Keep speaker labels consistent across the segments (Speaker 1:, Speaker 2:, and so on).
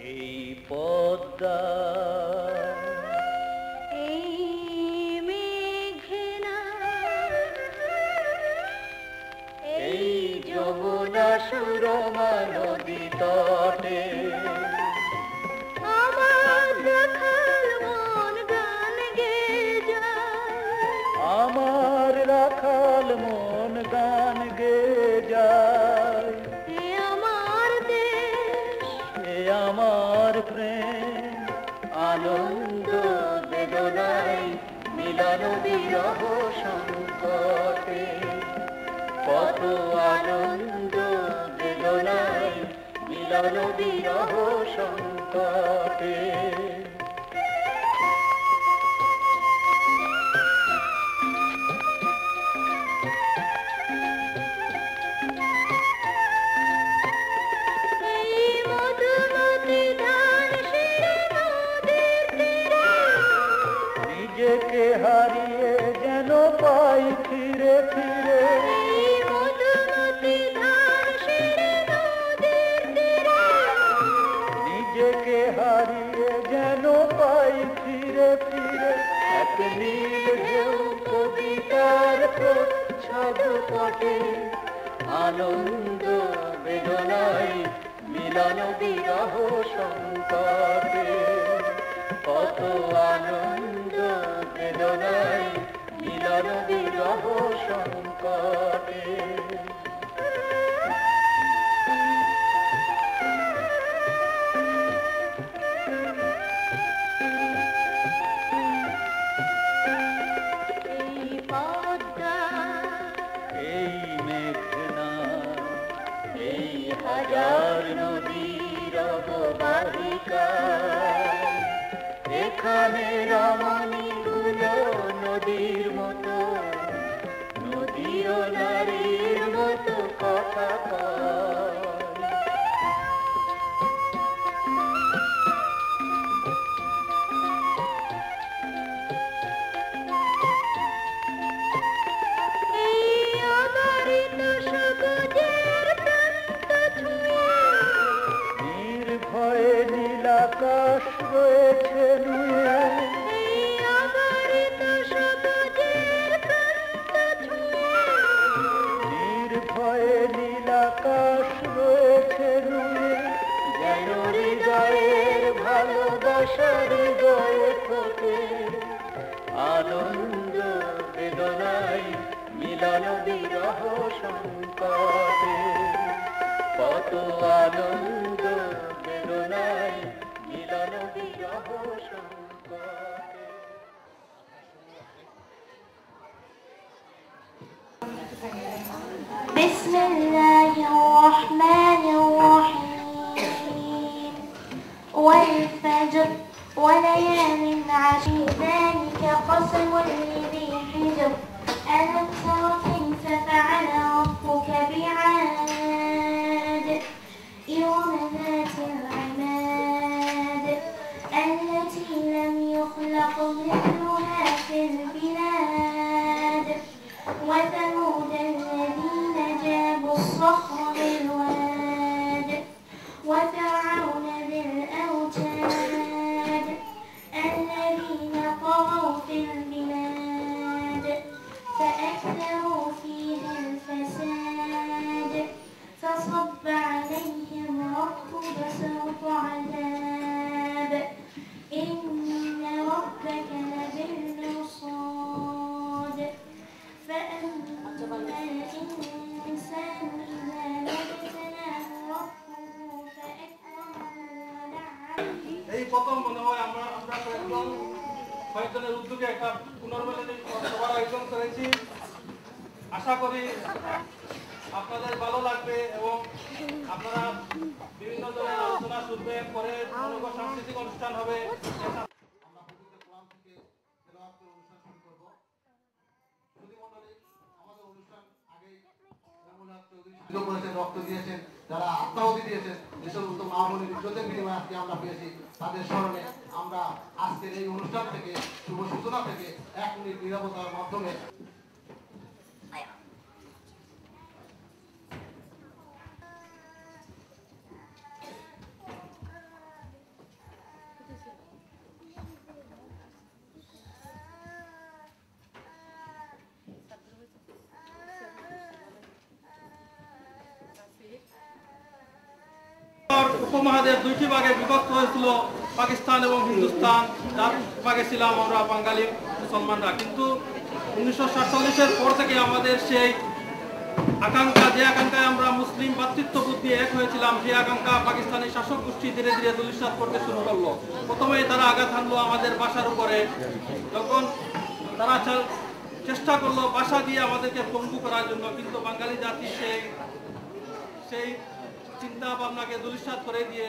Speaker 1: এই পদ্মা
Speaker 2: এই মেঘনা
Speaker 1: এই যমুনা সুরমা নদী তটে
Speaker 2: আমার রাখাল মন গান গেয়ে যায়,
Speaker 1: আমার রাখাল মন গান গেয়ে যায়।
Speaker 2: এ আমার দেশ,
Speaker 1: এ আমার প্রেম, আনন্দ বেদনায় মিলন বিরহ সংকটে, কত আনন্দ বেদনায় মিলন বিরহ সংকটে।
Speaker 2: এই মধুমতি ধান সিঁড়ি নদীর তীরে,
Speaker 1: নিজেকে হারিয়ে যেন পাই ফিরে ফিরে,
Speaker 2: এই মধুমতি ধান সিঁড়ি নদীর তীরে,
Speaker 1: নিজেকে হারিয়ে যেন পাই ফিরে ফিরে। এক নীল ঢেউ কবিতার প্রচ্ছদ পটে, আনন্দ বেদনায় মিলন বিরহ সংকটে, কত আনন্দ বেদনায় মিলন বিরহ সংকটে।
Speaker 2: এই পদ্মা
Speaker 1: এই মেঘনা এই হাজার নদীর অববাহিকা, এখানে রমণীগুলো নদীর মতো, নদীও নারীর মতো কথা কয়।
Speaker 2: এই অবারিত সবুজের প্রান্ত ছুঁয়ে,
Speaker 1: নির্ভয়ে নীলাকাশ রয়েছে নুয়ে,
Speaker 2: এই অবারিত সবুজের প্রান্ত ছুঁয়ে,
Speaker 1: নির্ভয়ে নীলাকাশ রয়েছে নুয়ে, যেন হৃদয়ের ভালোবাসা হৃদয়ে ফোটে, আনন্দ বেদনায় মিলন বিরহ সংকটে, কত আনন্দ বেদনায় মিলন বিরহ সংকটে।
Speaker 2: بسم الله الرحمن الرحيم والفجر وليال عشر ذلك قسم لذي حجر ألم تر كيف فعل ربك بعاد إرم ذات العماد التي لم يخلق مثلها في البلاد وثمود الذين جابوا الصخر بالواد وفرعون ذي الأوتاد الذين طغوا في البلاد فأكثروا فيها الفساد فصب عليهم ربك سوط عذاب إن ربك لبالمرصاد فأما الإنسان إذا ما ابتلاه ربه فأكرمه ونعمه
Speaker 3: এই প্রথম মনে হয় আমরা কয়েকজনের উদ্যোগে একটা পুনর্মিলনী সভার আয়োজন করেছি। আশা করি আপনাদের ভালো লাগবে এবং আপনারা বিভিন্ন ধরনের আলোচনা শুনবেন। পরে অনেক সাংস্কৃতিক অনুষ্ঠান হবে।
Speaker 4: রক্ত দিয়েছেন, যারা আত্মাহুতি দিয়েছেন, যে সমস্ত মা বোনের ইজ্জতের বিনিময়ে আজকে আমরা পেয়েছি, তাদের স্মরণে আমরা আজকের এই অনুষ্ঠান থেকে শুভ সূচনা থেকে 1 মিনিট নীরবতার মাধ্যমে
Speaker 3: উপমহাদেশ দুইটি ভাগে বিভক্ত হয়েছিল, পাকিস্তান এবং হিন্দুস্তান। যার ভাগে ছিলাম আমরা বাঙালি মুসলমানরা। কিন্তু 1947-এর পর থেকে আমাদের সেই আকাঙ্ক্ষা, যে আকাঙ্ক্ষায় আমরা মুসলিম ভ্রাতৃত্ববোধ দিয়ে এক হয়েছিলাম, সেই আকাঙ্ক্ষা পাকিস্তানি শাসক গোষ্ঠী ধীরে ধীরে ধূলিসাৎ করতে শুরু করলো। প্রথমেই তারা আঘাত হানলো আমাদের ভাষার উপরে। যখন তারা চেষ্টা করলো ভাষা দিয়ে আমাদেরকে পঙ্গু করার জন্য, কিন্তু বাঙালি জাতি সেই চিন্তা ভাবনাকে ধূলিসাৎ করে দিয়ে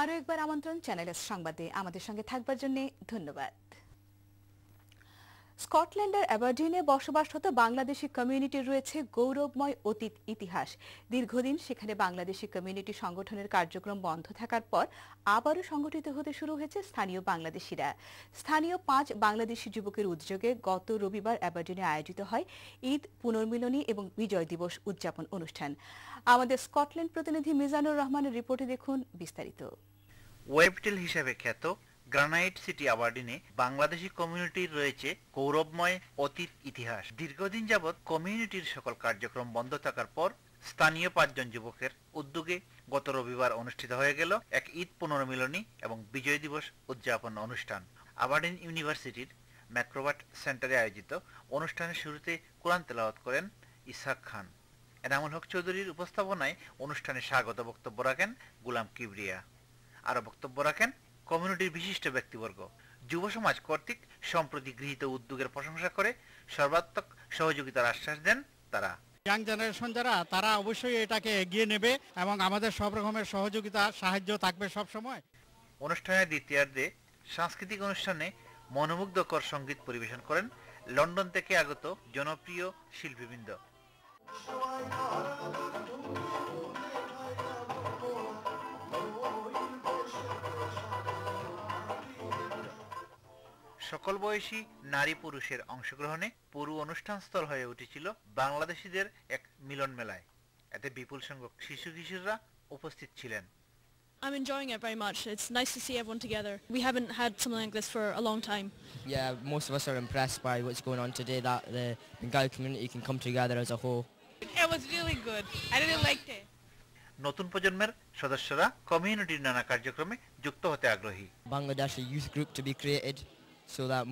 Speaker 5: আরও একবার আমন্ত্রণ চ্যানেলের সংবাদে আমাদের সঙ্গে থাকবার জন্য ধন্যবাদ। স্কটল্যান্ডের অ্যাবারডিনে বসবাসরত বাংলাদেশি কমিউনিটির রয়েছে গৌরবময় অতীত ইতিহাস। দীর্ঘদিন সেখানে বাংলাদেশি কমিউনিটি সংগঠনের কার্যক্রম বন্ধ থাকার পর আবারও সংগঠিত হতে শুরু হয়েছে স্থানীয় বাংলাদেশিরা। স্থানীয় 5 বাংলাদেশি যুবকের উদ্যোগে গত রবিবার অ্যাবারডিনে আয়োজিত হয় ঈদ পুনর্মিলনী এবং বিজয় দিবস উদযাপন অনুষ্ঠান। আমাদের স্কটল্যান্ড প্রতিনিধি মিজানুর রহমানের রিপোর্টে দেখুন বিস্তারিত।
Speaker 6: ওয়েবটেল হিসেবে খ্যাত গ্রানাইট সিটি অ্যাবারডিনে বাংলাদেশি কমিউনিটির রয়েছে গৌরবময় অতীত ইতিহাস। দীর্ঘদিন যাবৎ কমিউনিটির সকল কার্যক্রম বন্ধ থাকার পর স্থানীয় 5 জন যুবকের উদ্যোগে গত রবিবার অনুষ্ঠিত হয়ে গেল এক ঈদ পুনর্মিলনী এবং বিজয় দিবস উদযাপন অনুষ্ঠান। অ্যাবারডিন ইউনিভার্সিটির ম্যাক্রোবাট সেন্টারে আয়োজিত অনুষ্ঠানের শুরুতে কোরআন তেলাওয়াত করেন ইসহাক খান। এনামুল হক চৌধুরীর উপস্থাপনায় অনুষ্ঠানে স্বাগত বক্তব্য রাখেন গুলাম কিবরিয়া। আরো বক্তব্য রাখেন কমিউনিটির বিশিষ্ট ব্যক্তিবর্গ। যুব সমাজ কর্তৃক সম্প্রতি গৃহীত উদ্যোগের প্রশংসা করে সর্বাত্মক সহযোগিতার আশ্বাস দেন তারা।
Speaker 7: ইয়াং জেনারেশন যারা তারা অবশ্যই এটাকে এগিয়ে নেবে এবং আমাদের সব রকমের সহযোগিতা সাহায্য থাকবে সব সময়।
Speaker 6: অনুষ্ঠানের দ্বিতীয়ার্ধে সাংস্কৃতিক অনুষ্ঠানে মনোমুগ্ধকর সঙ্গীত পরিবেশন করেন লন্ডন থেকে আগত জনপ্রিয় শিল্পীবৃন্দ। সকল বয়সী নারী পুরুষের অংশগ্রহণে পুরো অনুষ্ঠানস্থল হয়ে উঠেছিল বাংলাদেশিদের এক মিলন মেলায়। এতে বিপুল সংখ্যক শিশু কিশোররা উপস্থিত ছিলেন।
Speaker 8: I'm enjoying it very much. It's nice to see everyone together. We haven't had something like this for a long time.
Speaker 9: Yeah, most of us are impressed by what's going on today, that the Bengali community can come together as a whole.
Speaker 8: It was really good. I really liked it.
Speaker 6: নতুন প্রজন্মের সদস্যরা কমিউনিটির নানা কার্যক্রমে যুক্ত হতে আগ্রহী।
Speaker 9: Bangladeshi youth group to be created so that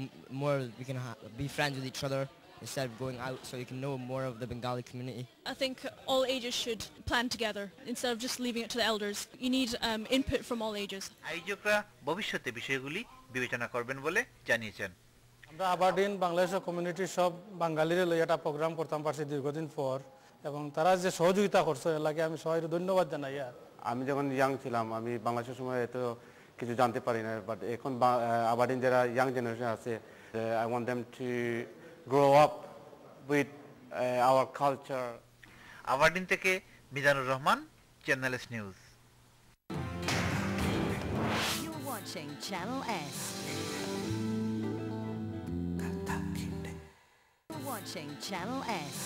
Speaker 9: more we can be friends with each other instead of going out, so you can know more of the Bengali community.
Speaker 8: I think all ages should plan together instead of just leaving it to the elders. You need input from all ages.
Speaker 6: আয়োজকরা ভবিষ্যতে বিষয়গুলি বিবেচনা করবেন বলে জানিয়েছেন।
Speaker 3: আমরা Aberdeen Bangladesh কমিউনিটির সব বাঙালির লই একটা প্রোগ্রাম করতাম পারছি দীর্ঘদিন পর, এবং তারা যে সহযোগিতা করছে এর লাগে আমি সবাই ধন্যবাদ জানাই। আর
Speaker 10: আমি যখন ইয়াং ছিলাম, আমি বাংলাদেশের সময় এত কিছু জানতে পারি না, বাট এখন আবারডিন যারা ইয়াং জেনারেশন আছে, I want them to grow up with our culture.
Speaker 6: Aberdeen থেকে Mizanur Rahman, channel S news.
Speaker 11: You're watching Channel S. You're watching Channel S.